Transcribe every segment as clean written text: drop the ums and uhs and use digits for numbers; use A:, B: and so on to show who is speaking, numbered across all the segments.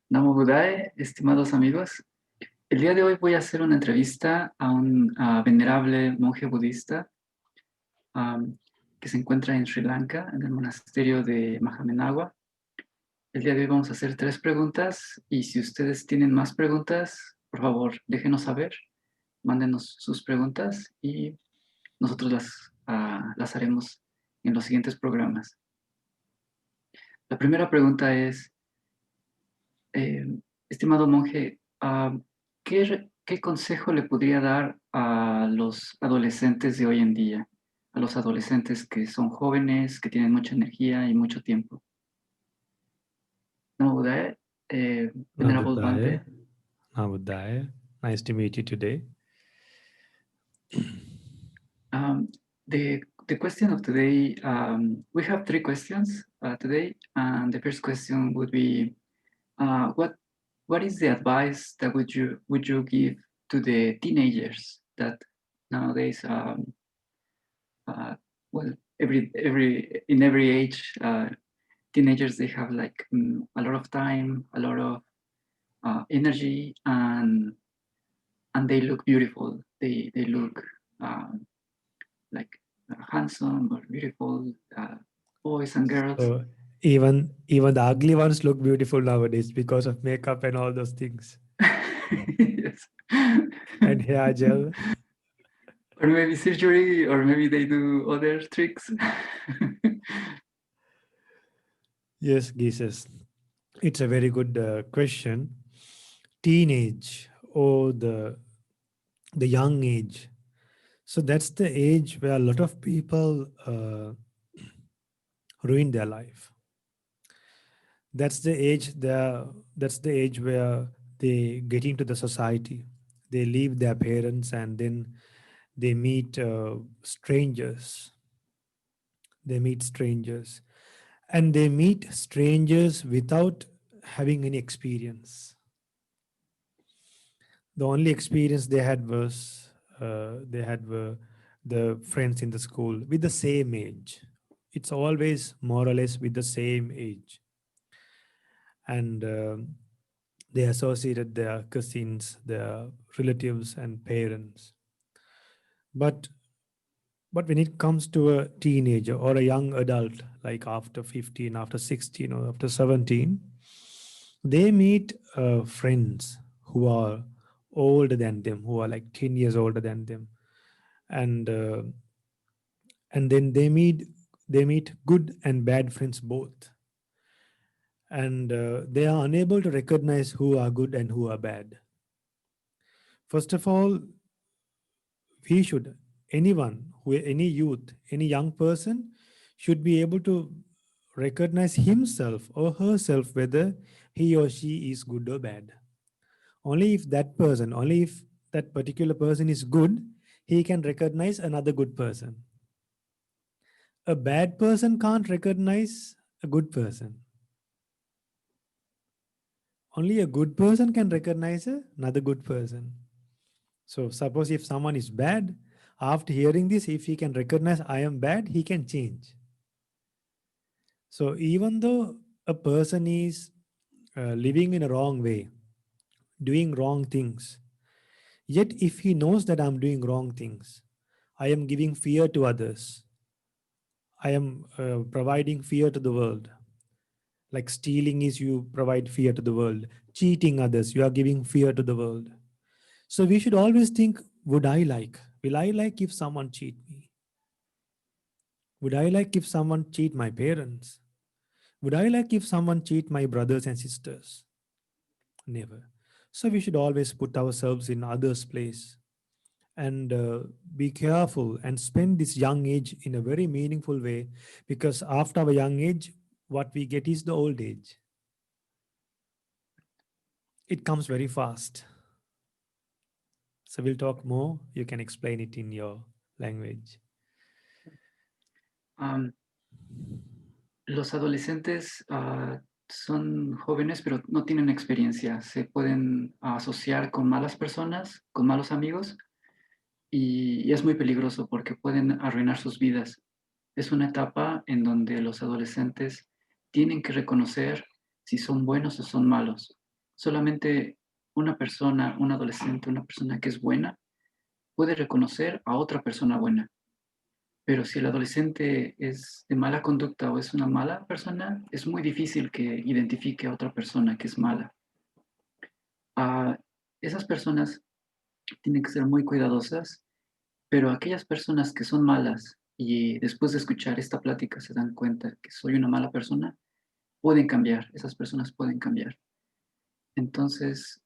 A: Namo Buddhae, estimados amigos. El día de hoy voy a hacer una entrevista a un venerable monje budista am, que se encuentra en Sri Lanka, en el monasterio de Mahamevnawa. El día de hoy vamos a hacer 3 preguntas y si ustedes tienen más preguntas, por favor, déjenos saber, mándenos sus preguntas y nosotros las haremos en los siguientes programas. La primera pregunta es, Eh, estimado monje, ¿qué consejo le podría dar a los adolescentes de hoy en día? A los adolescentes que son jóvenes, que tienen mucha energía y mucho tiempo. No, Uday, Venerable
B: Nabudaya.
A: Bante.
B: Nabudaya. Nice to meet you today.
A: Um, the question of today, we have 3 questions today, and the first question would be, uh, what what is the advice that would you give to the teenagers that nowadays uh, well in every age teenagers they have like a lot of time, a lot of energy, and they look beautiful, they look like handsome or beautiful, boys and girls.
B: So even the ugly ones look beautiful nowadays because of makeup and all those things.
A: Yes.
B: And hair gel.
A: Or maybe surgery, or maybe they do other tricks.
B: Yes, Jesus. It's a very good question. Teenage or the young age. So that's the age where a lot of people ruin their life. That's the age there. That's the age where they get into the society. They leave their parents and then they meet strangers. They meet strangers, and they meet strangers without having any experience. The only experience they had was they had were the friends in the school with the same age. It's always more or less with the same age, and they associated their cousins, their relatives, and parents. But when it comes to a teenager or a young adult, like after 15, after 16, or after 17, they meet friends who are older than them, who are like 10 years older than them. And then they meet good and bad friends both. And they are unable to recognize who are good and who are bad. First of all, we should, any youth, any young person should be able to recognize himself or herself whether he or she is good or bad. Only if that particular person is good, he can recognize another good person. A bad person can't recognize a good person. Only a good person can recognize another good person. So suppose if someone is bad, after hearing this, if he can recognize I am bad, he can change. So even though a person is living in a wrong way, doing wrong things, yet if he knows that I'm doing wrong things, I am giving fear to others, I am providing fear to the world. Like stealing is you provide fear to the world, cheating others, you are giving fear to the world. So we should always think, will I like if someone cheat me? Would I like if someone cheat my parents? Would I like if someone cheat my brothers and sisters? Never. So we should always put ourselves in others' place and be careful and spend this young age in a very meaningful way, because after our young age, what we get is the old age. It comes very fast. So we'll talk more. You can explain it in your language.
A: Um, los adolescentes son jóvenes, pero no tienen experiencia. Se pueden asociar con malas personas, con malos amigos, y es muy peligroso porque pueden arruinar sus vidas. Es una etapa en donde los adolescentes tienen que reconocer si son buenos o son malos. Solamente una persona, un adolescente, una persona que es buena, puede reconocer a otra persona buena. Pero si el adolescente es de mala conducta o es una mala persona, es muy difícil que identifique a otra persona que es mala. Esas personas tienen que ser muy cuidadosas, pero aquellas personas que son malas y después de escuchar esta plática se dan cuenta que soy una mala persona, pueden cambiar, esas personas pueden cambiar. Entonces,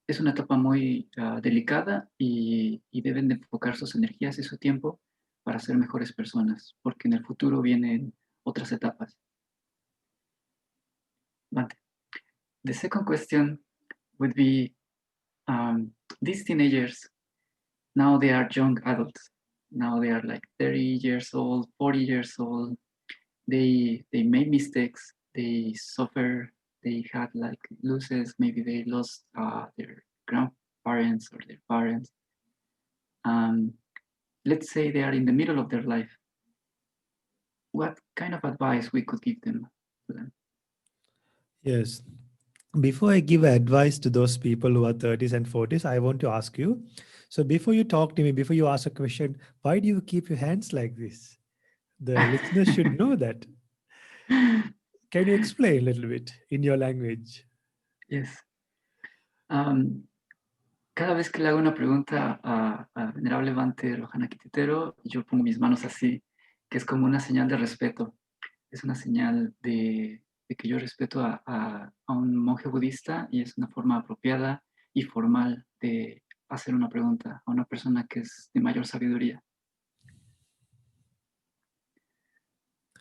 A: es una etapa muy delicada y deben de enfocar sus energías y su tiempo para ser mejores personas, porque en el futuro vienen otras etapas. But the second question would be, these teenagers, now they are young adults. Now they are like 30 years old, 40 years old. They make mistakes, they suffer, they had like losses, maybe they lost their grandparents or their parents. Let's say they are in the middle of their life. What kind of advice we could give them to them?
B: Yes. Before I give advice to those people who are 30s and 40s, I want to ask you. So before you talk to me, before you ask a question, why do you keep your hands like this? The listeners should know that. Can you explain a little bit in your language?
A: Yes. Cada vez que le hago una pregunta a Venerable Bhante Rohanakititero, yo pongo mis manos así, que es como una señal de respeto. Es una señal de que yo respeto a un monje budista y es una forma apropiada y formal de hacer una pregunta a una persona que es de mayor sabiduría.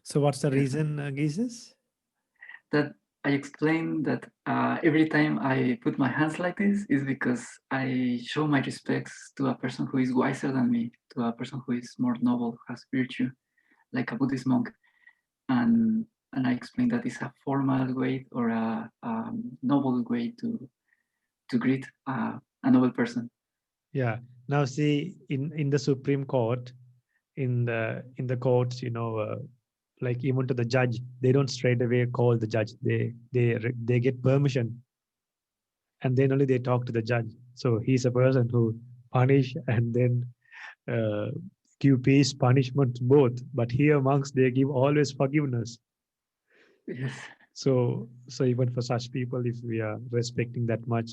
B: So what's the
A: Yes.
B: reason, Jesus?
A: That I explained that every time I put my hands like this is because I show my respects to a person who is wiser than me, to a person who is more noble, has virtue, like a Buddhist monk. And I explained that it's a formal way or a noble way to greet a noble person.
B: Yeah. Now see, in the Supreme Court, in the courts, like even to the judge, they don't straight away call the judge. They get permission, and then only they talk to the judge. So he's a person who punish and then uh, give peace, punishment both. But here monks, they give always forgiveness.
A: Yes.
B: So even for such people, if we are respecting that much,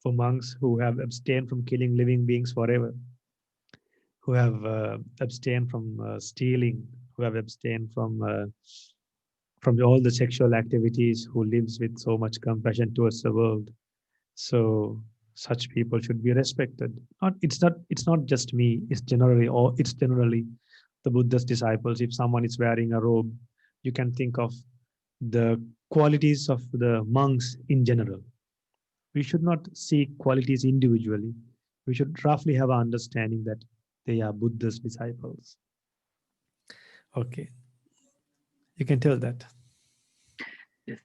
B: for monks who have abstained from killing living beings forever, who have abstained from stealing, who have abstained from all the sexual activities, who lives with so much compassion towards the world. So such people should be respected. It's not just me. It's generally the Buddha's disciples. If someone is wearing a robe, you can think of the qualities of the monks in general. We should not seek qualities individually. We should roughly have an understanding that they are Buddha's disciples. Okay, you can tell that.
A: Yes.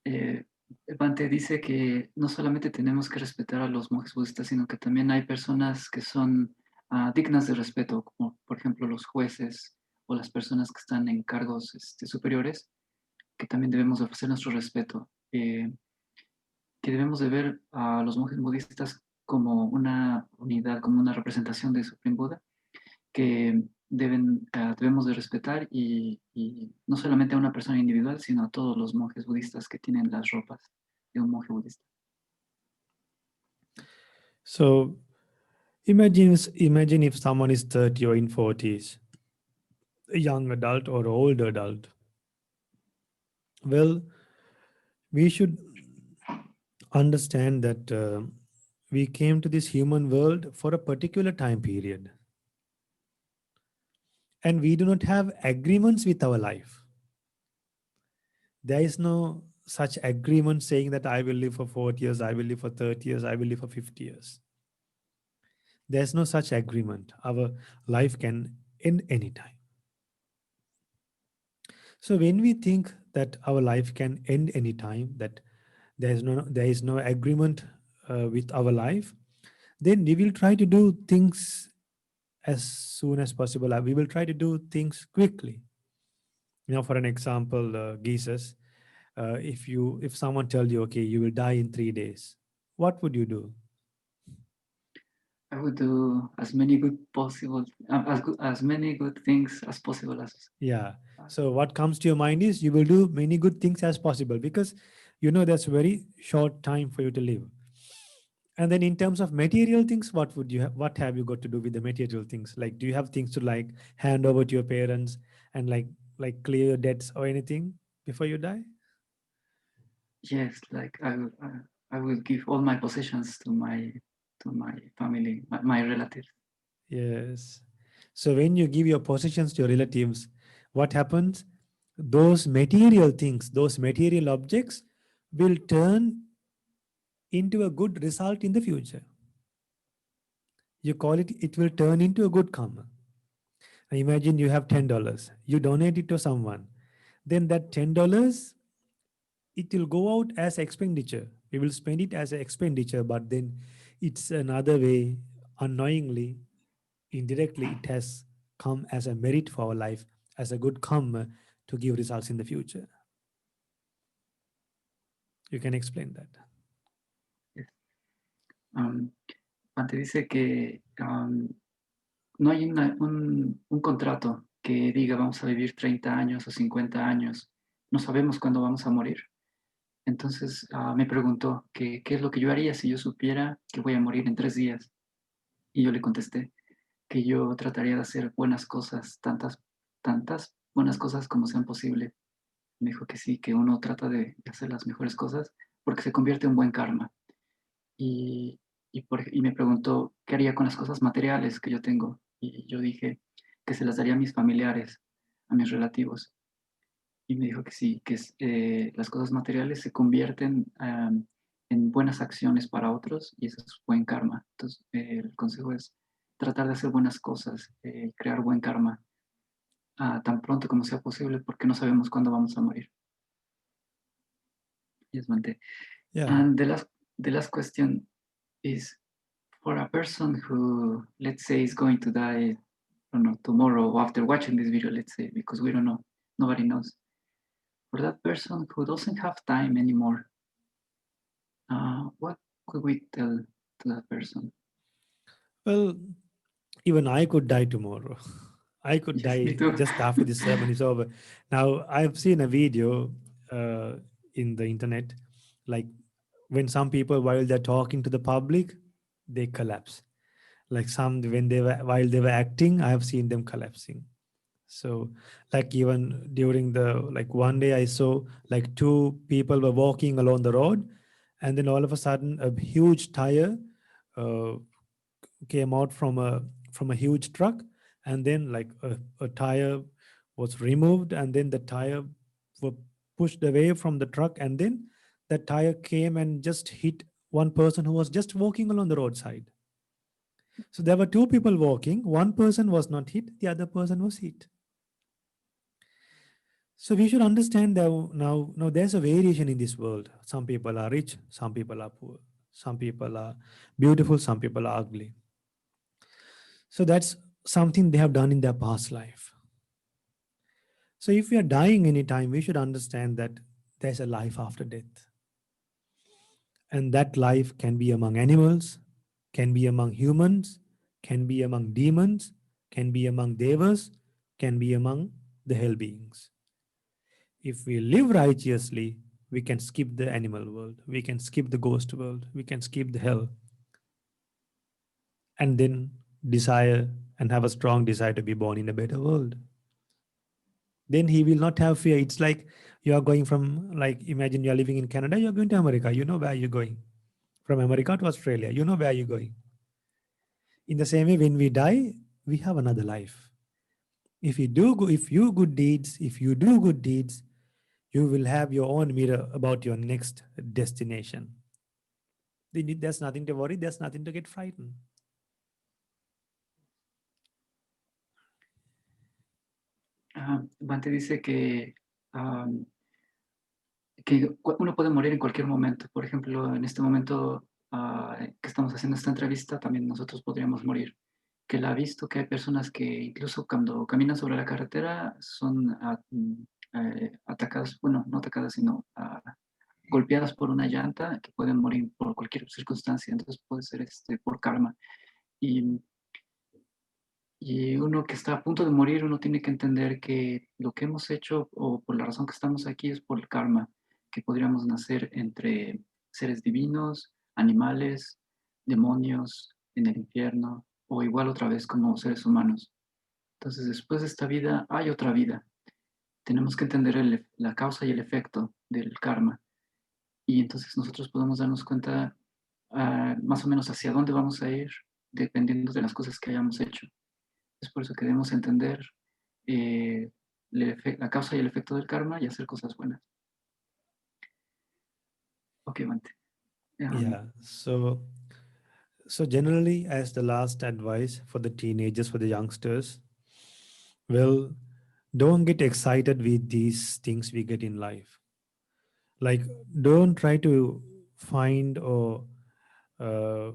A: Eh, Bhante dice que no solamente tenemos que respetar a los monjes budistas, sino que también hay personas que son dignas de respeto, como por ejemplo los jueces o las personas que están en cargos superiores, que también debemos de ofrecer nuestro respeto, que debemos de ver a los monjes budistas como una unidad, como una representación de Supreme Buddha, que debemos de respetar y no solamente a una persona individual, sino a todos los monjes budistas que tienen las ropas de un monje budista.
B: So imagine if someone is 30 or in 40s, a young adult or old adult. Well, we should understand that we came to this human world for a particular time period. And we do not have agreements with our life. There is no such agreement saying that I will live for 40 years, I will live for 30 years, I will live for 50 years. There's no such agreement. Our life can end anytime. So when we think that our life can end anytime, that there is no agreement with our life, then we will try to do things as soon as possible. We will try to do things quickly. For an example, Jesus, If someone tells you, okay, you will die in 3 days, what would you do?
A: I would do as many good possible, as many good things as possible as.
B: Yeah. So what comes to your mind is you will do many good things as possible because you know there's a very short time for you to live. And then in terms of material things, what would you have, what have you got to do with the material things? Like, do you have things to like hand over to your parents and like clear your debts or anything before you die?
A: Yes, like I will give all my possessions to my family, my relatives.
B: Yes. So when you give your possessions to your relatives, what happens? Those material things, those material objects will turn into a good result in the future. You call it, it will turn into a good karma. Imagine you have $10, you donate it to someone, then that $10, it will go out as expenditure. We will spend it as an expenditure, but then it's another way, unknowingly, indirectly, it has come as a merit for our life, as a good karma to give results in the future. You can explain that.
A: Yes. Bante dice que no hay un contrato que diga vamos a vivir 30 años o 50 años. No sabemos cuándo vamos a morir. Entonces me preguntó que qué es lo que yo haría si yo supiera que voy a morir en 3 días. Y yo le contesté que yo trataría de hacer buenas cosas, tantas buenas cosas como sean posible. Me dijo que sí, que uno trata de hacer las mejores cosas porque se convierte en buen karma. Y, y me preguntó qué haría con las cosas materiales que yo tengo. Y yo dije que se las daría a mis familiares, a mis relativos. Y me dijo que sí, que las cosas materiales se convierten en buenas acciones para otros y eso es buen karma. Entonces, el consejo es tratar de hacer buenas cosas, crear buen karma tan pronto como sea posible porque no sabemos cuándo vamos a morir. Yes, Bante.
B: Yeah.
A: And the last question is for a person who, let's say, is going to die, I don't know, tomorrow or after watching this video, let's say, because we don't know, nobody knows. For that person who doesn't have time anymore, what could we tell to that person?
B: Well, even I could die tomorrow. I could
A: Yes, me
B: die
A: too.
B: just after this sermon is over. Now, I've seen a video uh, in the internet, like when some people, while they're talking to the public, they collapse. Like some, when they were, while they were acting, I have seen them collapsing. So, like even during the, like one day I saw like two people were walking along the road, and then all of a sudden a huge tire uh, came out from a huge truck, and then like a tire was removed, and then the tire were pushed away from the truck, and then the tire came and just hit one person who was just walking along the roadside. So there were two people walking, one person was not hit, the other person was hit. So we should understand that now there's a variation in this world. Some people are rich, some people are poor, some people are beautiful, some people are ugly. So that's something they have done in their past life. So if we are dying anytime, we should understand that there's a life after death. And that life can be among animals, can be among humans, can be among demons, can be among devas, can be among the hell beings. If we live righteously, we can skip the animal world, we can skip the ghost world, we can skip the hell, and then desire and have a strong desire to be born in a better world. Then he will not have fear. It's like you are going from, like, imagine you are living in Canada, you're going to America, you know where you're going. From America to Australia, you know where you're going. In the same way, when we die, we have another life. If you good deeds, if you do good deeds, you will have your own mirror about your next destination. There's nothing to worry, there's nothing to get frightened.
A: Bante dice que uno puede morir en cualquier momento. Por ejemplo, en este momento que estamos haciendo esta entrevista, también nosotros podríamos morir. Que él ha visto que hay personas que incluso cuando caminan sobre la carretera atacadas, bueno, no atacadas, sino golpeadas por una llanta, que pueden morir por cualquier circunstancia. Entonces puede ser por karma. Y, y uno que está a punto de morir, uno tiene que entender que lo que hemos hecho o por la razón que estamos aquí es por el karma, que podríamos nacer entre seres divinos, animales, demonios, en el infierno, o igual otra vez como seres humanos. Entonces, después de esta vida hay otra vida. Tenemos que entender la causa y el efecto del karma. Y entonces nosotros podemos darnos cuenta más o menos hacia dónde vamos a ir dependiendo de las cosas que hayamos hecho. Es por eso que debemos entender eh, la causa y el efecto del karma y hacer cosas buenas. Ok, Mante.
B: Yeah. So generally, as the last advice for the teenagers, for the youngsters, well, don't get excited with these things we get in life. Like, don't try to find or uh,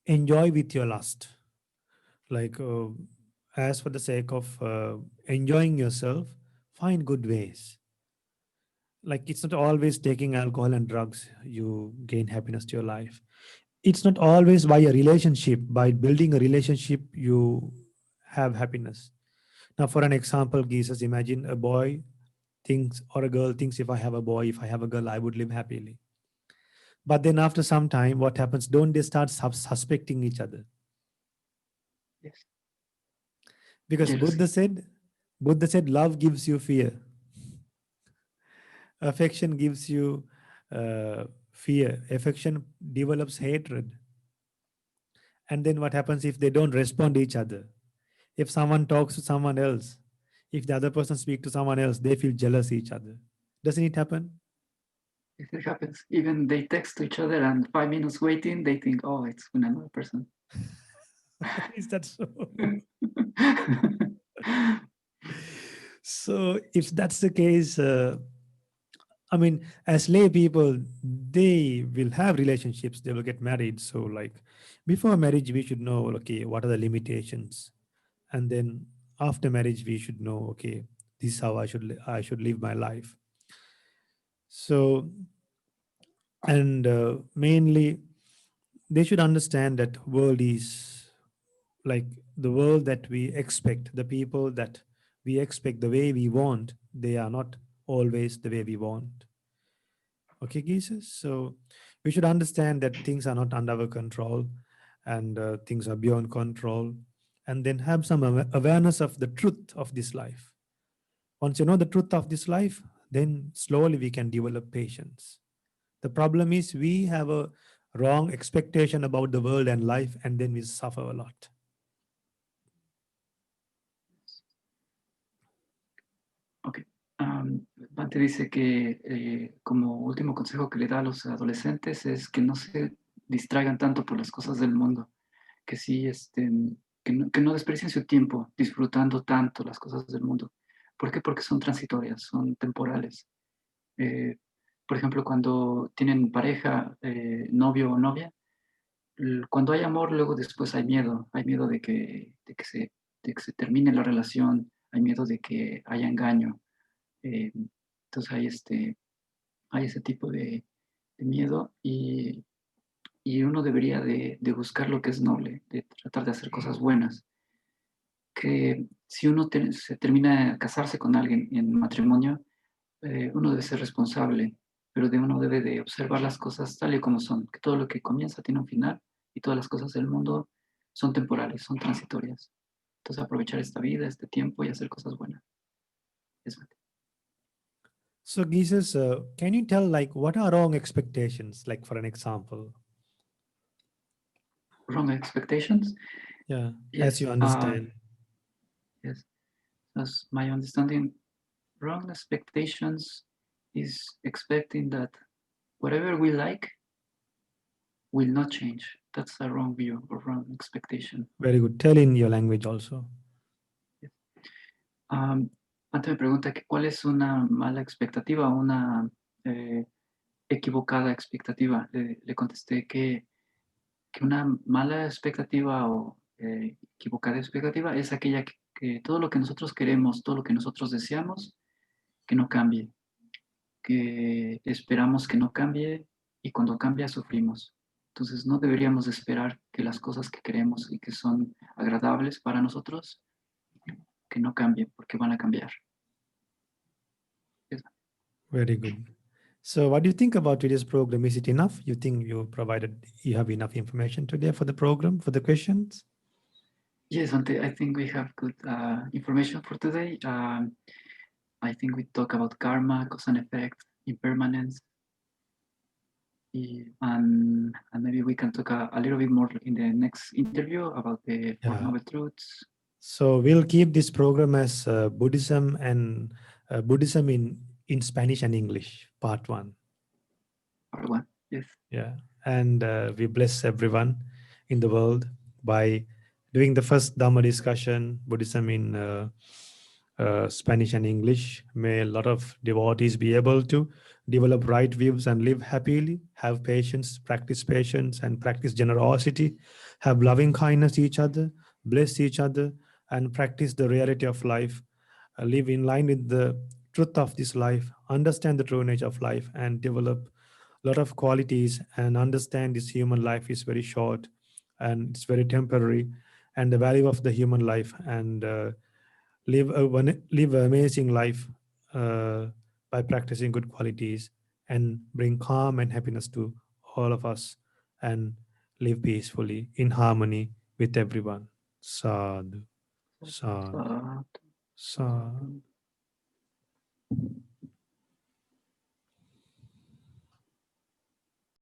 B: enjoy with your lust. Like, as for the sake of enjoying yourself, find good ways. Like, it's not always taking alcohol and drugs you gain happiness to your life. It's not always by a relationship, by building a relationship you have happiness. Now, for an example, Jesus, imagine a boy thinks or a girl thinks, if I have a boy, if I have a girl, I would live happily. But then after some time, what happens? Don't they start suspecting each other?
A: Yes.
B: Because
A: Jealousy.
B: Buddha said, love gives you fear, affection gives you fear, affection develops hatred. And then what happens if they don't respond to each other? If someone talks to someone else, if the other person speaks to someone else, they feel jealous each other. Doesn't it happen?
A: If it happens, even they text to each other and 5 minutes waiting, they think, oh, it's with another person.
B: Is that so? So if that's the case, I mean, as lay people, they will have relationships, they will get married. So, like, before marriage, we should know, okay, what are the limitations? And then after marriage, we should know, okay, this is how I should live my life. So, and mainly, they should understand that world is like the world that we expect, the people that we expect, the way we want, they are not always the way we want. Okay, Jesus. So we should understand that things are not under our control, and things are beyond control, and then have some awareness of the truth of this life. Once you know the truth of this life, then slowly we can develop patience. The problem is we have a wrong expectation about the world and life, and then we suffer a lot.
A: Ok. Bante dice que como último consejo que le da a los adolescentes es que no se distraigan tanto por las cosas del mundo, que sí, que no desperdicien su tiempo disfrutando tanto las cosas del mundo. ¿Por qué? Porque son transitorias, son temporales. Eh, por ejemplo, cuando tienen pareja, novio o novia, cuando hay amor, luego después hay miedo de que se termine la relación, hay miedo de que haya engaño. Eh, entonces hay ese tipo de miedo y uno debería de buscar lo que es noble, de tratar de hacer cosas buenas. Que si uno se termina de casarse con alguien en matrimonio, uno debe ser responsable, pero uno debe de observar las cosas tal y como son, que todo lo que comienza tiene un final y todas las cosas del mundo son temporales, son transitorias. Entonces aprovechar esta vida, este tiempo y hacer cosas buenas. Eso.
B: So, Jesus, can you tell, like, what are wrong expectations? Like, for an example,
A: Wrong expectations?
B: yeah, as
A: Yes.
B: you understand.
A: Yes. As my understanding, wrong expectations is expecting that whatever we like will not change. That's a wrong view or wrong expectation.
B: Very good. Tell in your language also.
A: Yes. Antes me pregunta que cuál es una mala expectativa o una eh, equivocada expectativa. Le contesté que una mala expectativa o equivocada expectativa es aquella que todo lo que nosotros queremos, todo lo que nosotros deseamos, que no cambie, que esperamos que no cambie y cuando cambia sufrimos. Entonces no deberíamos esperar que las cosas que queremos y que son agradables para nosotros, que no cambien, porque van a cambiar. Eso.
B: Very good. So, what do you think about today's program? Is it enough? You think you have enough information today for the program, for the questions?
A: Yes, Ante, I think we have good information for today. I think we talk about karma, cause and effect, impermanence, and maybe we can talk a little bit more in the next interview about the Four
B: Yeah.
A: Noble Truths.
B: So we'll keep this program as Buddhism and Buddhism in Spanish and English, part one.
A: Part one, yes.
B: Yeah, and we bless everyone in the world by doing the first Dhamma discussion, Buddhism in Spanish and English. May a lot of devotees be able to develop right views and live happily, have patience, and practice generosity, have loving kindness to each other, bless each other, and practice the reality of life, live in line with the truth of this life, understand the true nature of life, and develop a lot of qualities and understand this human life is very short and it's very temporary, and the value of the human life, and live an amazing life uh, by practicing good qualities and bring calm and happiness to all of us and live peacefully in harmony with everyone. Sadhu, sadhu,
A: Uh,
B: sadhu.